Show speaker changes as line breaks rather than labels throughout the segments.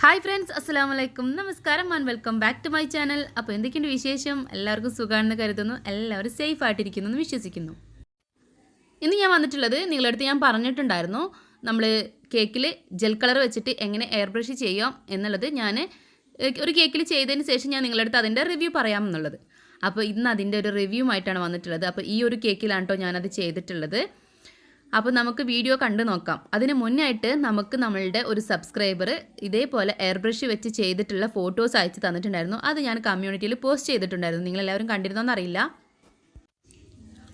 Hi friends, അസ്സലാമു അലൈക്കും, നമസ്കാരം and welcome back to my channel. അപ്പോൾ എന്തൊക്കെയുണ്ട് വിശേഷം? എല്ലാവർക്കും സുഖമാണെന്ന് കരുതുന്നു. എല്ലാവരും സേഫ് ആയിട്ടിരിക്കുന്നു എന്ന് വിശ്വസിക്കുന്നു. ഇന്ന് ഞാൻ വന്നിട്ടുള്ളത്, നിങ്ങളുടെ അടുത്ത് ഞാൻ പറഞ്ഞിട്ടുണ്ടായിരുന്നു നമ്മൾ കേക്കിൽ ജെൽ കളർ വെച്ചിട്ട് എങ്ങനെ എയർ ബ്രഷ് ചെയ്യാം എന്നുള്ളത്. ഞാൻ ഒരു കേക്കിൽ ചെയ്തതിന് ശേഷം ഞാൻ നിങ്ങളുടെ അടുത്ത് അതിൻ്റെ റിവ്യൂ പറയാമെന്നുള്ളത്. അപ്പോൾ ഇന്ന് അതിൻ്റെ ഒരു റിവ്യൂ ആയിട്ടാണ് വന്നിട്ടുള്ളത്. അപ്പോൾ ഈ ഒരു കേക്കിലാണ് കേട്ടോ ഞാനത് ചെയ്തിട്ടുള്ളത്. അപ്പോൾ നമുക്ക് വീഡിയോ കണ്ടു നോക്കാം. അതിന് മുന്നായിട്ട് നമുക്ക് നമ്മളുടെ ഒരു സബ്സ്ക്രൈബർ ഇതേപോലെ എയർ ബ്രഷ് വെച്ച് ചെയ്തിട്ടുള്ള ഫോട്ടോസ് അയച്ച് തന്നിട്ടുണ്ടായിരുന്നു. അത് ഞാൻ കമ്മ്യൂണിറ്റിയിൽ പോസ്റ്റ് ചെയ്തിട്ടുണ്ടായിരുന്നു. നിങ്ങളെല്ലാവരും കണ്ടിരുന്നോന്നറിയില്ല.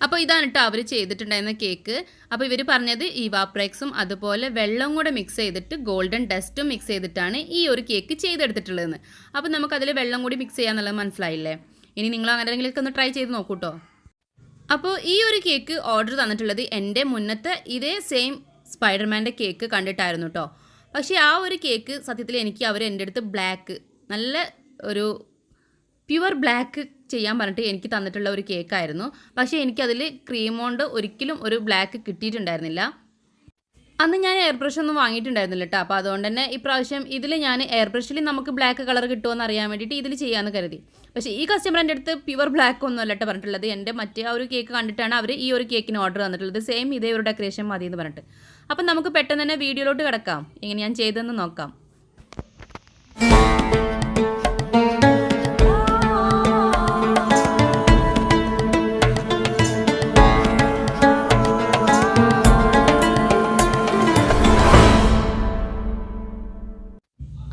അപ്പോൾ ഇതാണ് കേട്ടോ അവർ ചെയ്തിട്ടുണ്ടായിരുന്ന കേക്ക്. അപ്പോൾ ഇവർ പറഞ്ഞത് ഇവാപ്രെക്സും അതുപോലെ വെള്ളം കൂടെ മിക്സ് ചെയ്തിട്ട് ഗോൾഡൻ ഡസ്റ്റും മിക്സ് ചെയ്തിട്ടാണ് ഈ ഒരു കേക്ക് ചെയ്തെടുത്തിട്ടുള്ളതെന്ന്. അപ്പോൾ നമുക്കതിൽ വെള്ളം കൂടി മിക്സ് ചെയ്യാന്നുള്ളത് മനസ്സിലായില്ലേ? ഇനി നിങ്ങൾ അങ്ങനെയെങ്കിലൊക്കെ ഒന്ന് ട്രൈ ചെയ്ത് നോക്കൂ കേട്ടോ. അപ്പോൾ ഈ ഒരു കേക്ക് ഓർഡർ തന്നിട്ടുള്ളത് എൻ്റെ മുന്നത്തെ ഇതേ സെയിം സ്പൈഡർമാൻ്റെ കേക്ക് കണ്ടിട്ടായിരുന്നു കേട്ടോ. പക്ഷേ ആ ഒരു കേക്ക് സത്യത്തിൽ എനിക്ക് അവർ എൻ്റെ അടുത്ത് ബ്ലാക്ക്, നല്ല ഒരു പ്യുവർ ബ്ലാക്ക് ചെയ്യാൻ പറഞ്ഞിട്ട് എനിക്ക് തന്നിട്ടുള്ള ഒരു കേക്കായിരുന്നു. പക്ഷേ എനിക്കതിൽ ക്രീം കൊണ്ട് ഒരിക്കലും ഒരു ബ്ലാക്ക് കിട്ടിയിട്ടുണ്ടായിരുന്നില്ല. അന്ന് ഞാൻ എയർ ബ്രഷ് ഒന്നും വാങ്ങിയിട്ടുണ്ടായിരുന്നില്ല കേട്ടോ. അപ്പോൾ അതുകൊണ്ട് തന്നെ ഇപ്രാവശ്യം ഇതിൽ ഞാൻ എയർ ബ്രഷിൽ നമുക്ക് ബ്ലാക്ക് കളർ കിട്ടുമെന്ന് അറിയാൻ വേണ്ടിയിട്ട് ഇതിൽ ചെയ്യാമെന്ന് കരുതി. പക്ഷേ ഈ കസ്റ്റമർ എൻ്റെ അടുത്ത് പ്യുവർ ബ്ലാക്ക് ഒന്നും അല്ല കേട്ടോ പറഞ്ഞിട്ടുള്ളത്. എൻ്റെ മറ്റേ ആ ഒരു കേക്ക് കണ്ടിട്ടാണ് അവർ ഈ ഒരു കേക്കിന് ഓർഡർ തന്നിട്ടുള്ളത്. സെയിം ഇതേ ഒരു ഡെക്കറേഷൻ മതി എന്ന് പറഞ്ഞിട്ട്. അപ്പം നമുക്ക് പെട്ടെന്ന് തന്നെ വീഡിയോയിലോട്ട് കിടക്കാം, എങ്ങനെ ഞാൻ ചെയ്തതെന്ന് നോക്കാം.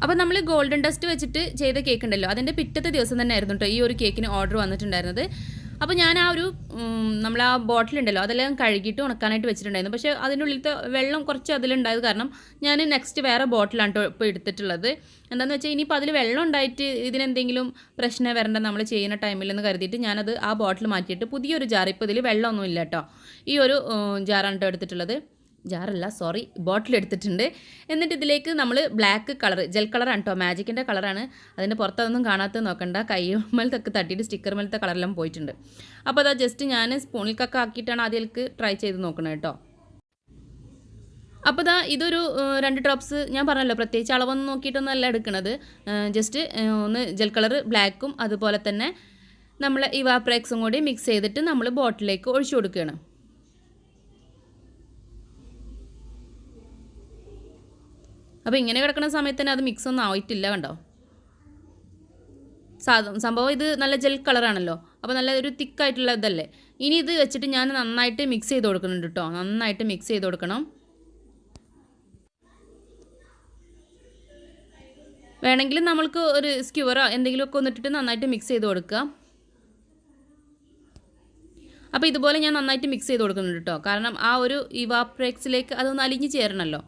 അപ്പോൾ നമ്മൾ ഗോൾഡൻ ഡസ്റ്റ് വെച്ചിട്ട് ചെയ്ത കേക്ക് ഉണ്ടല്ലോ, അതിൻ്റെ പിറ്റത്തെ ദിവസം തന്നെ ആയിരുന്നു കേട്ടോ ഈ ഒരു കേക്കിന് ഓർഡർ വന്നിട്ടുണ്ടായിരുന്നത്. അപ്പോൾ ഞാൻ ആ ഒരു നമ്മൾ ആ ബോട്ടിലുണ്ടല്ലോ അതെല്ലാം കഴുകിയിട്ട് ഉണക്കാനായിട്ട് വെച്ചിട്ടുണ്ടായിരുന്നു. പക്ഷേ അതിൻ്റെ ഉള്ളിലത്തെ വെള്ളം കുറച്ച് അതിലുണ്ടായത് കാരണം ഞാൻ നെക്സ്റ്റ് വേറെ ബോട്ടിലാണ് കേട്ടോ ഇപ്പോൾ എടുത്തിട്ടുള്ളത്. എന്താണെന്ന് വെച്ചാൽ ഇനിയിപ്പോൾ അതിൽ വെള്ളം ഉണ്ടായിട്ട് ഇതിനെന്തെങ്കിലും പ്രശ്നം വരേണ്ട നമ്മൾ ചെയ്യുന്ന ടൈമിൽ എന്ന് കരുതിയിട്ട് ഞാനത് ആ ബോട്ടിൽ മാറ്റിയിട്ട് പുതിയൊരു ജാർ, ഇപ്പോൾ ഇതിൽ വെള്ളമൊന്നും ഇല്ല കേട്ടോ, ഈ ഒരു ജാറാണ് കേട്ടോ എടുത്തിട്ടുള്ളത്. ജാറല്ല, സോറി, ബോട്ടിൽ എടുത്തിട്ടുണ്ട്. എന്നിട്ട് ഇതിലേക്ക് നമ്മൾ ബ്ലാക്ക് കളർ, ജെൽ കളറാണ് കേട്ടോ, മാജിക്കിൻ്റെ കളറാണ്. അതിൻ്റെ പുറത്തൊന്നും കാണാത്ത നോക്കണ്ട, കൈമേലത്തൊക്കെ തട്ടിയിട്ട് സ്റ്റിക്കർ മേലത്തെ കളറെല്ലാം പോയിട്ടുണ്ട്. അപ്പോൾ അതാ ജസ്റ്റ് ഞാൻ സ്പൂണിൽക്കൊക്കെ ആക്കിയിട്ടാണ് ആദ്യമേക്ക് ട്രൈ ചെയ്ത് നോക്കണത് കേട്ടോ. അപ്പോൾ ഇതൊരു 2 ഡ്രോപ്സ്, ഞാൻ പറഞ്ഞല്ലോ പ്രത്യേകിച്ച് അളവൊന്നും നോക്കിയിട്ടൊന്നും അല്ല എടുക്കുന്നത്. ജസ്റ്റ് ഒന്ന് ജെൽ കളർ ബ്ലാക്കും അതുപോലെ തന്നെ നമ്മൾ ഇവാപ്രെക്സും കൂടി മിക്സ് ചെയ്തിട്ട് നമ്മൾ ബോട്ടിലേക്ക് ഒഴിച്ചു കൊടുക്കുകയാണ്. അപ്പോൾ ഇങ്ങനെ കിടക്കുന്ന സമയത്ത് തന്നെ അത് മിക്സ് ഒന്നും ആയിട്ടില്ല കണ്ടോ. സംഭവം ഇത് നല്ല ജെൽ കളറാണല്ലോ, അപ്പോൾ നല്ല ഒരു തിക്കായിട്ടുള്ള ഇതല്ലേ. ഇനി ഇത് വെച്ചിട്ട് ഞാൻ നന്നായിട്ട് മിക്സ് ചെയ്ത് കൊടുക്കുന്നുണ്ട് കേട്ടോ. നന്നായിട്ട് മിക്സ് ചെയ്ത് കൊടുക്കണം. വേണമെങ്കിൽ നമ്മൾക്ക് ഒരു സ്ക്യൂവറോ എന്തെങ്കിലുമൊക്കെ ഒന്നിട്ടിട്ട് നന്നായിട്ട് മിക്സ് ചെയ്ത് കൊടുക്കുക. അപ്പോൾ ഇതുപോലെ ഞാൻ നന്നായിട്ട് മിക്സ് ചെയ്ത് കൊടുക്കുന്നുണ്ട് കേട്ടോ. കാരണം ആ ഒരു ഇവാപ്രെക്സിലേക്ക് അതൊന്ന് അലിഞ്ഞ് ചേരണമല്ലോ.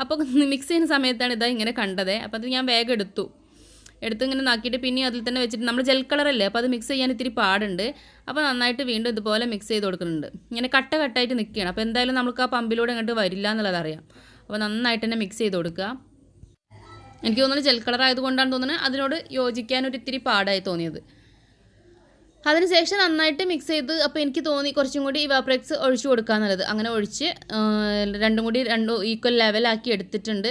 അപ്പോൾ മിക്സ് ചെയ്യുന്ന സമയത്താണ് ഇതാ ഇങ്ങനെ കണ്ടത്. അപ്പോൾ അത് ഞാൻ വേഗം എടുത്ത് ഇങ്ങനെ നാക്കിയിട്ട് പിന്നെ അതിൽ തന്നെ വെച്ചിട്ട് നമ്മൾ ജെൽ കളറല്ലേ, അപ്പോൾ അത് മിക്സ് ചെയ്യാൻ ഇത്തിരി പാടുണ്ട്. അപ്പോൾ നന്നായിട്ട് വീണ്ടും ഇതുപോലെ മിക്സ് ചെയ്ത് കൊടുക്കുന്നുണ്ട്. ഇങ്ങനെ കട്ടായിട്ട് നിൽക്കുകയാണ്. അപ്പോൾ എന്തായാലും നമുക്ക് ആ പമ്പിലൂടെ ഇങ്ങോട്ട് വരില്ല എന്നുള്ളതറിയാം. അപ്പോൾ നന്നായിട്ട് തന്നെ മിക്സ് ചെയ്ത് കൊടുക്കുക. എനിക്ക് തോന്നുന്നു ജെൽ കളർ ആയതുകൊണ്ടാണ് തോന്നുന്നത് അതിനോട് യോജിക്കാൻ ഒരു ഇത്തിരി പാടായി തോന്നിയത്. അതിനുശേഷം നന്നായിട്ട് മിക്സ് ചെയ്ത്, അപ്പോൾ എനിക്ക് തോന്നി കുറച്ചും കൂടി ഇവാപ്രെക്സ് ഒഴിച്ചു കൊടുക്കാന്നുള്ളത്. അങ്ങനെ ഒഴിച്ച് രണ്ടും ഈക്വൽ ലെവലാക്കി എടുത്തിട്ടുണ്ട്.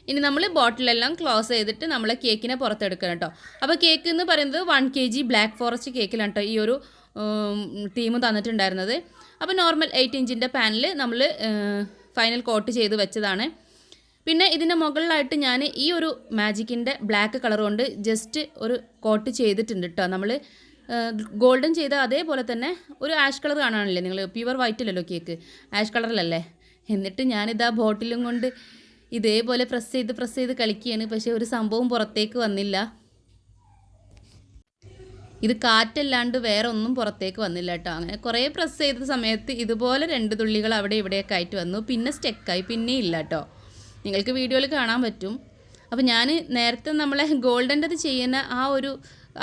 ഇനി നമ്മൾ ബോട്ടിലെല്ലാം ക്ലോസ് ചെയ്തിട്ട് നമ്മൾ കേക്കിനെ പുറത്തെടുക്കണം കേട്ടോ. അപ്പോൾ കേക്ക് എന്ന് പറയുന്നത് 1 kg ബ്ലാക്ക് ഫോറസ്റ്റ് കേക്കിലാണ് കേട്ടോ ഈ ഒരു ടീം തന്നിട്ടുണ്ടായിരുന്നത്. അപ്പോൾ നോർമൽ 8 ഇഞ്ചിൻ്റെ പാനിൽ നമ്മൾ ഫൈനൽ കോട്ട് ചെയ്ത് വെച്ചതാണ്. പിന്നെ ഇതിൻ്റെ മുകളിലായിട്ട് ഞാൻ ഈ ഒരു മാജിക്കിൻ്റെ ബ്ലാക്ക് കളർ കൊണ്ട് ജസ്റ്റ് ഒരു കോട്ട് ചെയ്തിട്ടുണ്ട് കേട്ടോ. നമ്മൾ ഗോൾഡൻ ചെയ്ത അതേപോലെ തന്നെ ഒരു ആഷ് കളർ കാണാനല്ലേ നിങ്ങൾ, പ്യുവർ വൈറ്റ് അല്ലല്ലോ കേക്ക്, ആഷ് കളറിലല്ലേ. എന്നിട്ട് ഞാനിതാ ബോട്ടിലും കൊണ്ട് ഇതേപോലെ പ്രസ് ചെയ്ത് കളിക്കുകയാണ്. പക്ഷേ ഒരു സംഭവം പുറത്തേക്ക് വന്നില്ല. ഇത് കാറ്റല്ലാണ്ട് വേറെ ഒന്നും പുറത്തേക്ക് വന്നില്ല കേട്ടോ. അങ്ങനെ കുറേ പ്രസ് ചെയ്ത സമയത്ത് ഇതുപോലെ 2 തുള്ളികൾ അവിടെ ഇവിടെയൊക്കെ ആയിട്ട് വന്നു. പിന്നെ സ്റ്റെക്കായി, പിന്നെ ഇല്ല കേട്ടോ. നിങ്ങൾക്ക് വീഡിയോയിൽ കാണാൻ പറ്റും. അപ്പോൾ ഞാൻ നേരത്തെ നമ്മളെ ഗോൾഡൻ്റെത് ചെയ്യുന്ന ആ ഒരു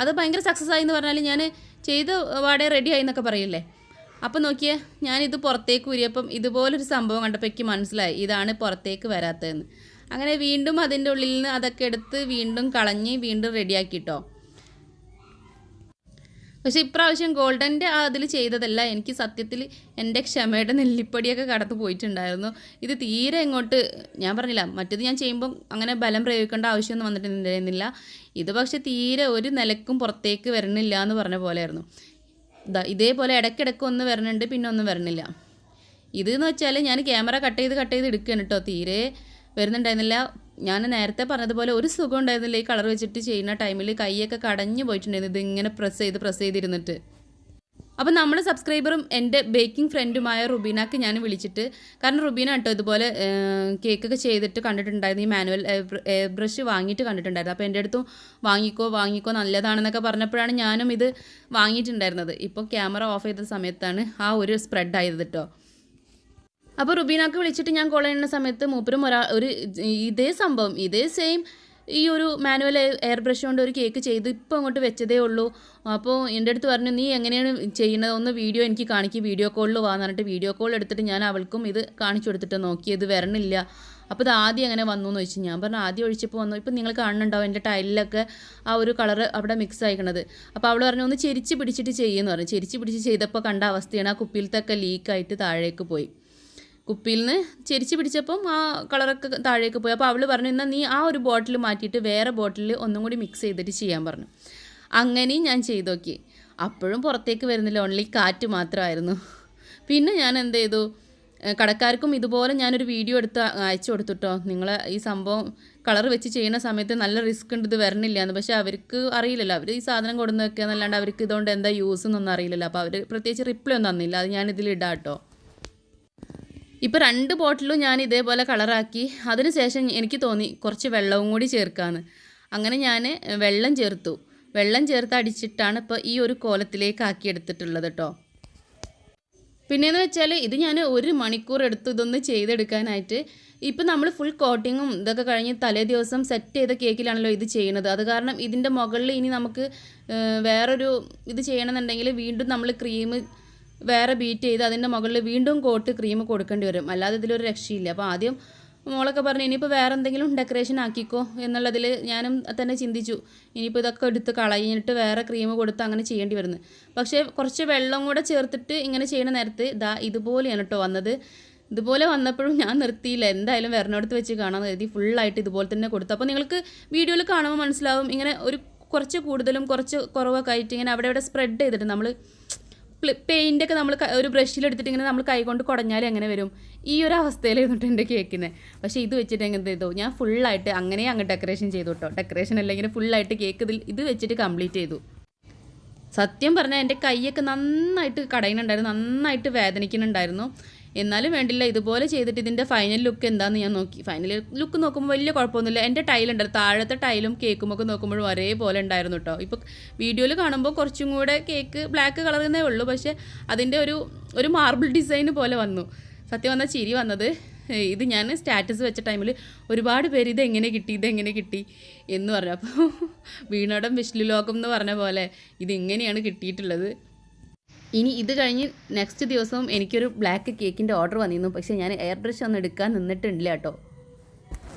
അത് ഭയങ്കര സക്സസ് ആയി എന്ന് പറഞ്ഞാൽ ഞാൻ ചെയ്ത് വാടേ റെഡി ആയി എന്നൊക്കെ പറയില്ലേ. അപ്പോൾ നോക്കിയേ, ഞാനിത് പുറത്തേക്ക് ഊരിയപ്പം ഇതുപോലൊരു സംഭവം കണ്ടപ്പോൾ എനിക്ക് മനസ്സിലായി ഇതാണ് പുറത്തേക്ക് വരാത്തതെന്ന്. അങ്ങനെ വീണ്ടും അതിൻ്റെ ഉള്ളിൽ നിന്ന് അതൊക്കെ എടുത്ത് വീണ്ടും കളഞ്ഞ് വീണ്ടും റെഡിയാക്കിട്ടോ. പക്ഷേ ഇപ്രാവശ്യം ഗോൾഡൻ്റെ അതിൽ ചെയ്തതല്ല. എനിക്ക് സത്യത്തിൽ എൻ്റെ ക്ഷമയുടെ നെല്ലിപ്പടിയൊക്കെ കടത്ത് പോയിട്ടുണ്ടായിരുന്നു. ഇത് തീരെ ഇങ്ങോട്ട് ഞാൻ പറഞ്ഞില്ല, മറ്റേത് ഞാൻ ചെയ്യുമ്പം അങ്ങനെ ബലം പ്രയോഗിക്കേണ്ട ആവശ്യമൊന്നും വന്നിട്ടുണ്ടായിരുന്നില്ല. ഇത് പക്ഷേ തീരെ ഒരു നിലക്കും പുറത്തേക്ക് വരണില്ല എന്ന് പറഞ്ഞ പോലെയായിരുന്നു. ഇതേപോലെ ഇടയ്ക്കിടയ്ക്ക് ഒന്ന് വരണുണ്ട്, പിന്നെ ഒന്നും വരണില്ല. ഇതെന്ന് വെച്ചാൽ ഞാൻ ക്യാമറ കട്ട് ചെയ്ത് എടുക്കുകയാണ് കേട്ടോ. തീരെ വരുന്നുണ്ടായിരുന്നില്ല. ഞാൻ നേരത്തെ പറഞ്ഞതുപോലെ ഒരു സുഖം ഉണ്ടായിരുന്നില്ല ഈ കളർ വെച്ചിട്ട് ചെയ്യുന്ന ടൈമിൽ. കൈയൊക്കെ കടഞ്ഞു പോയിട്ടുണ്ടായിരുന്നു ഇതിങ്ങനെ പ്രസ് ചെയ്തിരുന്നിട്ട്. അപ്പം നമ്മുടെ സബ്സ്ക്രൈബറും എൻ്റെ ബേക്കിംഗ് ഫ്രണ്ടുമായ റുബീനക്ക് ഞാൻ വിളിച്ചിട്ട്, കാരണം റുബീന കേട്ടോ ഇതുപോലെ കേക്കൊക്കെ ചെയ്തിട്ട് കണ്ടിട്ടുണ്ടായിരുന്നു. ഈ മാനുവൽ എയർ ബ്രഷ് വാങ്ങിയിട്ട് കണ്ടിട്ടുണ്ടായിരുന്നു. അപ്പോൾ എൻ്റെ അടുത്തും വാങ്ങിക്കോ നല്ലതാണെന്നൊക്കെ പറഞ്ഞപ്പോഴാണ് ഞാനും ഇത് വാങ്ങിയിട്ടുണ്ടായിരുന്നത്. ഇപ്പോൾ ക്യാമറ ഓഫ് ചെയ്ത സമയത്താണ് ആ ഒരു സ്പ്രെഡ് ആയത് കേട്ടോ. അപ്പോൾ റുബീനക്ക് വിളിച്ചിട്ട് ഞാൻ കോൾ ചെയ്യുന്ന സമയത്ത് മൂപ്പരും ഒരു ഇതേ സംഭവം ഇതേ സെയിം ഈ ഒരു മാനുവൽ എയർ ബ്രഷ് കൊണ്ട് ഒരു കേക്ക് ചെയ്ത് ഇപ്പോൾ അങ്ങോട്ട് വെച്ചതേ ഉള്ളൂ. അപ്പോൾ എൻ്റെ അടുത്ത് പറഞ്ഞു, നീ എങ്ങനെയാണ് ചെയ്യുന്നത്, ഒന്ന് വീഡിയോ എനിക്ക് കാണിക്കും, വീഡിയോ കോളിൽ വാന്ന് പറഞ്ഞിട്ട് വീഡിയോ കോൾ എടുത്തിട്ട് ഞാൻ അവൾക്കും ഇത് കാണിച്ചു കൊടുത്തിട്ട് നോക്കിയത് വരണില്ല. അപ്പോൾ ഇത് ആദ്യം എങ്ങനെ വന്നു എന്ന് ചോദിച്ചു. ഞാൻ പറഞ്ഞു ആദ്യം ഒഴിച്ചപ്പോൾ വന്നു. ഇപ്പം നിങ്ങൾ കാണുന്നുണ്ടാവും എൻ്റെ ടൈലിലൊക്കെ ആ ഒരു കളറ് അവിടെ മിക്സ് ആയിക്കണത്. അപ്പോൾ അവൾ പറഞ്ഞു ഒന്ന് ചെരിച്ച് പിടിച്ചിട്ട് ചെയ്യുമെന്ന് പറഞ്ഞു. ചെരിച്ച് പിടിച്ച് ചെയ്തപ്പോൾ കണ്ട അവസ്ഥയാണ്, ആ കുപ്പിയിലത്തൊക്കെ ലീക്കായിട്ട് താഴേക്ക് പോയി. കുപ്പിയിൽ നിന്ന് ചെരിച്ച് പിടിച്ചപ്പം ആ കളറൊക്കെ താഴേക്ക് പോയി. അപ്പോൾ അവൾ പറഞ്ഞു, എന്നാൽ നീ ആ ഒരു ബോട്ടിൽ മാറ്റിയിട്ട് വേറെ ബോട്ടിൽ ഒന്നും കൂടി മിക്സ് ചെയ്തിട്ട് ചെയ്യാൻ പറഞ്ഞു. അങ്ങനെയും ഞാൻ ചെയ്ത് നോക്കി. അപ്പോഴും പുറത്തേക്ക് വരുന്നില്ല, ഓൺലി കാറ്റ് മാത്രമായിരുന്നു. പിന്നെ ഞാൻ എന്ത് ചെയ്തു, കടക്കാർക്കും ഇതുപോലെ ഞാനൊരു വീഡിയോ എടുത്ത് അയച്ചു കൊടുത്തുട്ടോ. നിങ്ങൾ ഈ സംഭവം കളർ വെച്ച് ചെയ്യുന്ന സമയത്ത് നല്ല റിസ്ക് ഉണ്ട്, ഇത് വരണില്ല എന്ന്. പക്ഷേ അവർക്ക് അറിയില്ലല്ലോ, അവർ ഈ സാധനം കൊടുന്ന് വെക്കുക എന്നല്ലാണ്ട് അവർക്ക് ഇതുകൊണ്ട് എന്താ യൂസ് എന്നൊന്നും അറിയില്ലല്ലോ. അപ്പോൾ അവർ പ്രത്യേകിച്ച് റിപ്ലൈ ഒന്നും തന്നില്ല. അത് ഞാനിതിലിടാം കേട്ടോ. ഇപ്പോൾ 2 ബോട്ടിലും ഞാൻ ഇതേപോലെ കളറാക്കി. അതിനുശേഷം എനിക്ക് തോന്നി കുറച്ച് വെള്ളവും കൂടി ചേർക്കാമെന്ന്. അങ്ങനെ ഞാൻ വെള്ളം ചേർത്ത് അടിച്ചിട്ടാണ് ഇപ്പോൾ ഈ ഒരു കോലത്തിലേക്ക് ആക്കി എടുത്തിട്ടുള്ളത് കേട്ടോ. പിന്നെയെന്ന് വെച്ചാൽ ഇത് ഞാൻ 1 മണിക്കൂർ എടുത്തു ഇതൊന്ന് ചെയ്തെടുക്കാനായിട്ട്. ഇപ്പം നമ്മൾ ഫുൾ കോട്ടിങ്ങും ഇതൊക്കെ കഴിഞ്ഞ് തലേ ദിവസം സെറ്റ് ചെയ്ത കേക്കിലാണല്ലോ ഇത് ചെയ്യുന്നത്. അത് കാരണം ഇതിൻ്റെ മുകളിൽ ഇനി നമുക്ക് വേറൊരു ഇത് ചെയ്യണമെന്നുണ്ടെങ്കിൽ വീണ്ടും നമ്മൾ ക്രീം വേറെ ബീറ്റ് ചെയ്ത് അതിൻ്റെ മുകളിൽ വീണ്ടും ക്രീം കൊടുക്കേണ്ടി വരും. അല്ലാതെ ഇതിലൊരു രക്ഷയില്ല. അപ്പോൾ ആദ്യം മോളൊക്കെ പറഞ്ഞു ഇനിയിപ്പോൾ വേറെ എന്തെങ്കിലും ഡെക്കറേഷൻ ആക്കിക്കോ എന്നുള്ളതിൽ ഞാനും തന്നെ ചിന്തിച്ചു. ഇനിയിപ്പോൾ ഇതൊക്കെ എടുത്ത് കളഞ്ഞിട്ട് വേറെ ക്രീം കൊടുത്ത് അങ്ങനെ ചെയ്യേണ്ടി വരുന്നു. പക്ഷേ കുറച്ച് വെള്ളം കൂടെ ചേർത്തിട്ട് ഇങ്ങനെ ചെയ്യുന്ന നേരത്ത് ഇതുപോലെയാണ് കേട്ടോ വന്നത്. ഇതുപോലെ വന്നപ്പോഴും ഞാൻ നിർത്തിയില്ല, എന്തായാലും വരണോടത്ത് വെച്ച് കാണാമെന്ന് കരുതി ഫുള്ളായിട്ട് ഇതുപോലെ തന്നെ കൊടുത്തു. അപ്പോൾ നിങ്ങൾക്ക് വീഡിയോയിൽ കാണുമ്പോൾ മനസ്സിലാവും, ഇങ്ങനെ ഒരു കുറച്ച് കൂടുതലും കുറച്ച് കുറവൊക്കെ ആയിട്ട് ഇങ്ങനെ അവിടെ സ്പ്രെഡ് ചെയ്തിട്ട് നമ്മൾ പെയിൻ്റൊക്കെ നമ്മൾ ഒരു ബ്രഷിലെടുത്തിട്ട് ഇങ്ങനെ നമ്മൾ കൈകൊണ്ട് കുടഞ്ഞാൽ എങ്ങനെ വരും, ഈ ഒരു അവസ്ഥയിലായിരുന്നു എൻ്റെ കേക്കിന്. പക്ഷേ ഇത് വെച്ചിട്ട് എങ്ങനെ ചെയ്തു, ഞാൻ ഫുള്ളായിട്ട് അങ്ങ് ഡെക്കറേഷൻ ചെയ്തു കേട്ടോ. ഡെക്കറേഷൻ അല്ലെങ്കിൽ ഫുള്ളായിട്ട് കേക്ക് ഇത് വെച്ചിട്ട് കംപ്ലീറ്റ് ചെയ്തു. സത്യം പറഞ്ഞാൽ എൻ്റെ കൈയൊക്കെ നന്നായിട്ട് കടയുന്നുണ്ടായിരുന്നു, നന്നായിട്ട് വേദനിക്കുന്നുണ്ടായിരുന്നു. എന്നാലും വേണ്ടില്ല, ഇതുപോലെ ചെയ്തിട്ട് ഇതിൻ്റെ ഫൈനൽ ലുക്ക് എന്താണെന്ന് ഞാൻ നോക്കി. ഫൈനൽ ലുക്ക് നോക്കുമ്പോൾ വലിയ കുഴപ്പമൊന്നുമില്ല. എൻ്റെ ടൈലുണ്ടായിരുന്നു, താഴത്തെ ടൈലും കേക്കുമൊക്കെ നോക്കുമ്പോഴും ഒരേപോലെ ഉണ്ടായിരുന്നു കേട്ടോ. ഇപ്പോൾ വീഡിയോയിൽ കാണുമ്പോൾ കുറച്ചും കൂടെ കേക്ക് ബ്ലാക്ക് കളറുന്നേ ഉള്ളൂ, പക്ഷേ അതിൻ്റെ ഒരു മാർബിൾ ഡിസൈൻ പോലെ വന്നു. സത്യം പറഞ്ഞാൽ ചിരി വന്നത്, ഇത് ഞാൻ സ്റ്റാറ്റസ് വെച്ച ടൈമിൽ ഒരുപാട് പേര് ഇതെങ്ങനെ കിട്ടി എന്ന് പറഞ്ഞു. അപ്പോൾ വീണോടം വിഷ്ണു ലോകം എന്ന് പറഞ്ഞ പോലെ ഇതിങ്ങനെയാണ് കിട്ടിയിട്ടുള്ളത്. ഇനി ഇത് കഴിഞ്ഞ് നെക്സ്റ്റ് ദിവസവും എനിക്കൊരു ബ്ലാക്ക് കേക്കിൻ്റെ ഓർഡർ വന്നിരുന്നു. പക്ഷേ ഞാൻ എയർ ബ്രഷ് ഒന്നും എടുക്കാൻ നിന്നിട്ടില്ല കേട്ടോ.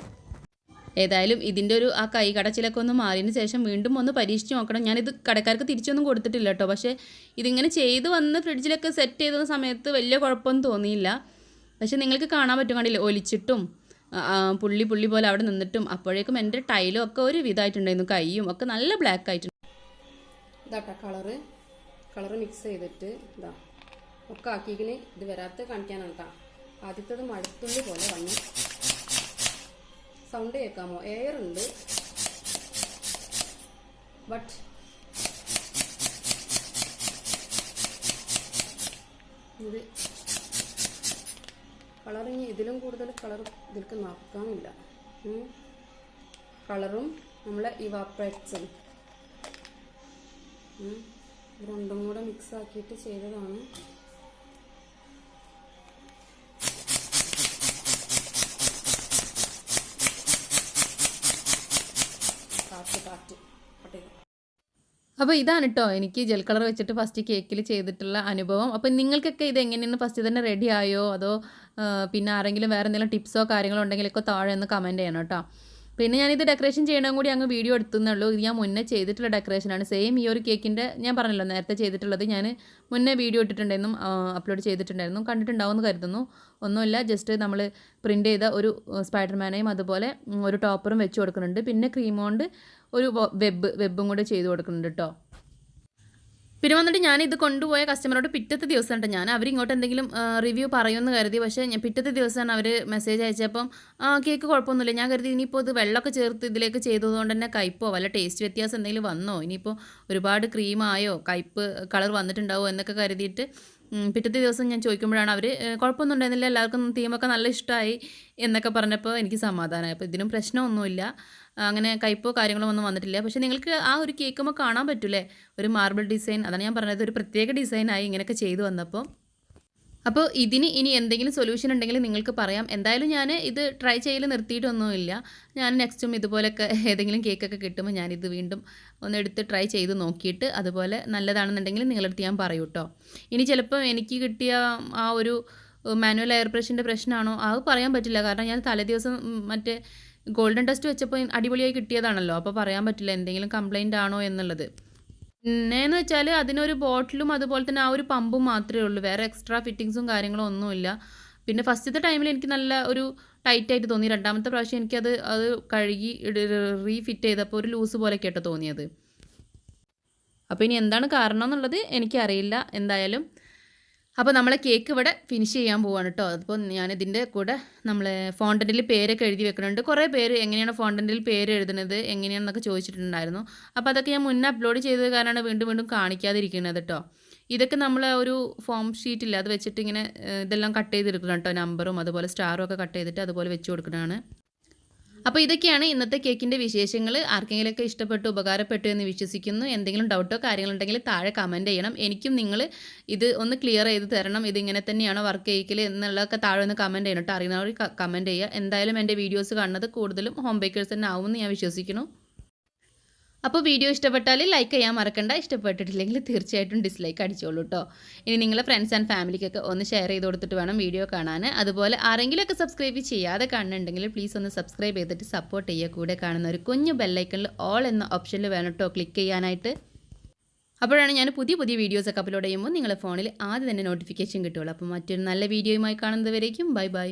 ഏതായാലും ഇതിൻ്റെ ആ കൈ കടച്ചിലൊക്കെ ഒന്ന് മാറിയതിന് ശേഷം വീണ്ടും ഒന്ന് പരീക്ഷിച്ച് നോക്കണം. ഞാനിത് കടക്കാർക്ക് തിരിച്ചൊന്നും കൊടുത്തിട്ടില്ല കേട്ടോ. പക്ഷേ ഇതിങ്ങനെ ചെയ്ത് വന്ന് ഫ്രിഡ്ജിലൊക്കെ സെറ്റ് ചെയ്ത സമയത്ത് വലിയ കുഴപ്പമൊന്നും തോന്നിയില്ല. പക്ഷേ നിങ്ങൾക്ക് കാണാൻ പറ്റും, കണ്ടില്ലേ, ഒലിച്ചിട്ടും പുള്ളി പോലെ അവിടെ നിന്നിട്ടും. അപ്പോഴേക്കും എൻ്റെ ടൈലും ഒക്കെ ഒരു വിധമായിട്ടുണ്ടായിരുന്നു, കൈയും ഒക്കെ നല്ല ബ്ലാക്ക് ആയിട്ടുണ്ട്. ഇതാട്ടോ കളറ് മിക്സ് ചെയ്തിട്ട് ഒക്കെ ആക്കിക്കിന് ഇത് വരാത്ത കാണിക്കാനാണ് കേട്ടോ. ആദ്യത്തേത് മഴത്തുള്ളി പോലെ വന്നു. സൗണ്ട് കേൾക്കാമോ? എയർ ഉണ്ട്, ബട്ട് ഇത് കളറിങ് ഇതിലും കൂടുതൽ കളർ ഇതിലേക്ക് നടക്കാനില്ല. കളറും നമ്മളെ ഇവാപ്പറേറ്റ്സും രണ്ടും കൂടെ മിക്സ് ആക്കിയിട്ട് ചെയ്തതാണ്. അപ്പോൾ ഇതാണ് കേട്ടോ എനിക്ക് ജെൽ കളർ വെച്ചിട്ട് ഫസ്റ്റ് കേക്കിൽ ചെയ്തിട്ടുള്ള അനുഭവം. അപ്പോൾ നിങ്ങൾക്കൊക്കെ ഇത് എങ്ങനെയാണ്, ഫസ്റ്റ് തന്നെ റെഡി ആയോ അതോ പിന്നെ ആരെങ്കിലും വേറെ എന്തെങ്കിലും ടിപ്സോ കാര്യങ്ങളോ ഉണ്ടെങ്കിലൊക്കെ താഴെ ഒന്ന് കമൻറ്റ് ചെയ്യണം കേട്ടോ. പിന്നെ ഞാനിത് ഡെക്കറേഷൻ ചെയ്യണം കൂടി അങ്ങ് വീഡിയോ എടുത്തുന്നുള്ളൂ. ഇത് ഞാൻ മുന്നേ ചെയ്തിട്ടുള്ള ഡെക്കറേഷനാണ്. സെയിം ഈ ഒരു കേക്കിൻ്റെ ഞാൻ പറഞ്ഞല്ലോ നേരത്തെ ചെയ്തിട്ടുള്ളത്. ഞാൻ മുന്നേ വീഡിയോ ഇട്ടിട്ടുണ്ടായിരുന്നു, അപ്ലോഡ് ചെയ്തിട്ടുണ്ടായിരുന്നു. കണ്ടിട്ടുണ്ടാവുമെന്ന് കരുതുന്നു. ഒന്നുമില്ല, ജസ്റ്റ് നമ്മൾ പ്രിൻ്റ് ചെയ്ത ഒരു സ്പൈഡർമാനെയും അതുപോലെ ഒരു ടോപ്പറും വെച്ച് കൊടുക്കുന്നുണ്ട്. പിന്നെ ക്രീം കൊണ്ട് ഒരു വെബും കൂടെ ചെയ്ത് കൊടുക്കുന്നുണ്ട് കേട്ടോ. പിന്നെ വന്നിട്ട് ഞാനിത് കൊണ്ടുപോയ കസ്റ്റമറോട് പിറ്റത്തെ ദിവസം കേട്ടോ ഞാൻ അവരിങ്ങോട്ട് എന്തെങ്കിലും റിവ്യൂ പറയുമെന്ന് കരുതി. പക്ഷേ ഞാൻ പിറ്റത്തെ ദിവസമാണ് അവർ മെസ്സേജ് അയച്ചപ്പം കേക്ക് കുഴപ്പമൊന്നുമില്ല. ഞാൻ കരുതി ഇനിയിപ്പോൾ ഇത് വെള്ളമൊക്കെ ചേർത്ത് ഇതിലേക്ക് ചെയ്തതുകൊണ്ട് തന്നെ കയ്പോ വല്ല ടേസ്റ്റ് വ്യത്യാസം എന്തെങ്കിലും വന്നോ, ഇനിയിപ്പോൾ ഒരുപാട് ക്രീമായോ കയ്പ് കളർ വന്നിട്ടുണ്ടാവോ എന്നൊക്കെ കരുതിയിട്ട് പിറ്റത്തെ ദിവസം ഞാൻ ചോദിക്കുമ്പോഴാണ് അവർ കുഴപ്പമൊന്നും ഉണ്ടായിരുന്നില്ല, എല്ലാവർക്കും തീമൊക്കെ നല്ല ഇഷ്ടമായി എന്നൊക്കെ പറഞ്ഞപ്പോൾ എനിക്ക് സമാധാനമായി. അപ്പോൾ ഇതിനും പ്രശ്നമൊന്നുമില്ല, അങ്ങനെ കയ്പോ കാര്യങ്ങളോ ഒന്നും വന്നിട്ടില്ല. പക്ഷേ നിങ്ങൾക്ക് ആ ഒരു കേക്കുമ്പോൾ കാണാൻ പറ്റൂലേ ഒരു മാർബിൾ ഡിസൈൻ. അതാണ് ഞാൻ പറഞ്ഞത്, ഒരു പ്രത്യേക ഡിസൈനായി ഇങ്ങനെയൊക്കെ ചെയ്തു വന്നപ്പോൾ. അപ്പോൾ ഇതിന് ഇനി എന്തെങ്കിലും സൊല്യൂഷൻ ഉണ്ടെങ്കിൽ നിങ്ങൾക്ക് പറയാം. എന്തായാലും ഞാൻ ഇത് ട്രൈ ചെയ്യൽ നിർത്തിയിട്ടൊന്നുമില്ല. ഞാൻ നെക്സ്റ്റും ഇതുപോലൊക്കെ ഏതെങ്കിലും കേക്കൊക്കെ കിട്ടുമ്പോൾ ഞാനിത് വീണ്ടും ഒന്ന് എടുത്ത് ട്രൈ ചെയ്ത് നോക്കിയിട്ട് അതുപോലെ നല്ലതാണെന്നുണ്ടെങ്കിൽ നിങ്ങളടുത്ത് ഞാൻ പറയൂ കേട്ടോ. ഇനി ചിലപ്പോൾ എനിക്ക് കിട്ടിയ ആ ഒരു മാനുവൽ എയർ ബ്രഷിൻ്റെ പ്രശ്നമാണോ അത് പറയാൻ പറ്റില്ല. കാരണം ഞാൻ തലേദിവസം മറ്റേ ഗോൾഡൻ ടെസ്റ്റ് വെച്ചപ്പോൾ അടിപൊളിയായി കിട്ടിയതാണല്ലോ. അപ്പോൾ പറയാൻ പറ്റില്ല എന്തെങ്കിലും കംപ്ലൈൻ്റ് ആണോ എന്നുള്ളത്. പിന്നെയെന്ന് വെച്ചാൽ അതിനൊരു ബോട്ടിലും അതുപോലെ തന്നെ ആ ഒരു പമ്പും മാത്രമേ ഉള്ളൂ, വേറെ എക്സ്ട്രാ ഫിറ്റിങ്സും കാര്യങ്ങളും ഒന്നുമില്ല. പിന്നെ ഫസ്റ്റത്തെ ടൈമിൽ എനിക്ക് നല്ല ഒരു ടൈറ്റായിട്ട് തോന്നി. രണ്ടാമത്തെ പ്രാവശ്യം എനിക്കത് കഴുകി റീഫിറ്റ് ചെയ്തപ്പോൾ ഒരു ലൂസ് പോലെ കേട്ടോ തോന്നിയത്. അപ്പോൾ ഇനി എന്താണ് കാരണം എന്നുള്ളത് എനിക്കറിയില്ല. എന്തായാലും അപ്പോൾ നമ്മളെ കേക്ക് ഇവിടെ ഫിനിഷ് ചെയ്യാൻ പോവാണ് കേട്ടോ. അപ്പോൾ ഞാനിതിൻ്റെ കൂടെ നമ്മളെ ഫോണ്ടൻറ്റിൽ പേരൊക്കെ എഴുതി വെക്കുന്നുണ്ട്. കുറേ പേര് എങ്ങനെയാണ് ഫോണ്ടൻറ്റിൽ പേര് എഴുതുന്നത് എങ്ങനെയാണെന്നൊക്കെ ചോദിച്ചിട്ടുണ്ടായിരുന്നു. അപ്പോൾ അതൊക്കെ ഞാൻ മുന്നേ അപ്ലോഡ് ചെയ്തത് കാരണമാണ് വീണ്ടും വീണ്ടും കാണിക്കാതിരിക്കുന്നത് കേട്ടോ. ഇതൊക്കെ നമ്മൾ ഒരു ഫോം ഷീറ്റില്ല അത് വെച്ചിട്ട് ഇങ്ങനെ ഇതെല്ലാം കട്ട് ചെയ്തെടുക്കണം കേട്ടോ. നമ്പറും അതുപോലെ സ്റ്റാറും ഒക്കെ കട്ട് ചെയ്തിട്ട് അതുപോലെ വെച്ച് കൊടുക്കുന്നതാണ്. അപ്പോൾ ഇതൊക്കെയാണ് ഇന്നത്തെ കേക്കിൻ്റെ വിശേഷങ്ങൾ. ആർക്കെങ്കിലുമൊക്കെ ഇഷ്ടപ്പെട്ടു ഉപകാരപ്പെട്ടു എന്ന് വിശ്വസിക്കുന്നു. എന്തെങ്കിലും ഡൗട്ടോ കാര്യങ്ങളുണ്ടെങ്കിൽ താഴെ കമൻറ്റ് ചെയ്യണം. എനിക്കും നിങ്ങൾ ഇത് ഒന്ന് ക്ലിയർ ചെയ്ത് തരണം. ഇതിങ്ങനെ തന്നെയാണോ വർക്ക് ചെയ്യിക്കൽ എന്നുള്ളതൊക്കെ താഴെ ഒന്ന് കമൻറ്റ് ചെയ്യണം കേട്ടോ. അറിയുന്നവർ കമൻറ്റ് ചെയ്യുക. എന്തായാലും എൻ്റെ വീഡിയോസ് കാണുന്നത് കൂടുതലും ഹോം ബേക്കേഴ്സ് തന്നെ ആവുമെന്ന് ഞാൻ വിശ്വസിക്കുന്നു. അപ്പോൾ വീഡിയോ ഇഷ്ടപ്പെട്ടാൽ ലൈക്ക് ചെയ്യാൻ മറക്കണ്ട. ഇഷ്ടപ്പെട്ടിട്ടില്ലെങ്കിൽ തീർച്ചയായിട്ടും ഡിസ്ലൈക്ക് അടിച്ചോളൂ കേട്ടോ. ഇനി നിങ്ങളെ ഫ്രണ്ട്സ് ആൻഡ് ഫാമിലിക്കൊക്കെ ഒന്ന് ഷെയർ ചെയ്ത് കൊടുത്തിട്ട് വേണം വീഡിയോ കാണാൻ. അതുപോലെ ആരെങ്കിലുമൊക്കെ സബ്സ്ക്രൈബ് ചെയ്യാതെ കാണുന്നുണ്ടെങ്കിൽ പ്ലീസ് ഒന്ന് സബ്സ്ക്രൈബ് ചെയ്തിട്ട് സപ്പോർട്ട് ചെയ്യുക. കൂടെ കാണുന്ന ഒരു കുഞ്ഞു ബെല്ലൈക്കണിൽ ഓൾ എന്ന ഓപ്ഷനിൽ വേണം കേട്ടോ ക്ലിക്ക് ചെയ്യാനായിട്ട്. അപ്പോഴാണ് ഞാൻ പുതിയ വീഡിയോസൊക്കെ അപ്ലോഡ് ചെയ്യുമ്പോൾ നിങ്ങളുടെ ഫോണിൽ ആദ്യം തന്നെ നോട്ടിഫിക്കേഷൻ കിട്ടുള്ളൂ. അപ്പോൾ മറ്റൊരു നല്ല വീഡിയോയുമായി കാണുന്നത് വരേക്കും ബൈ ബൈ.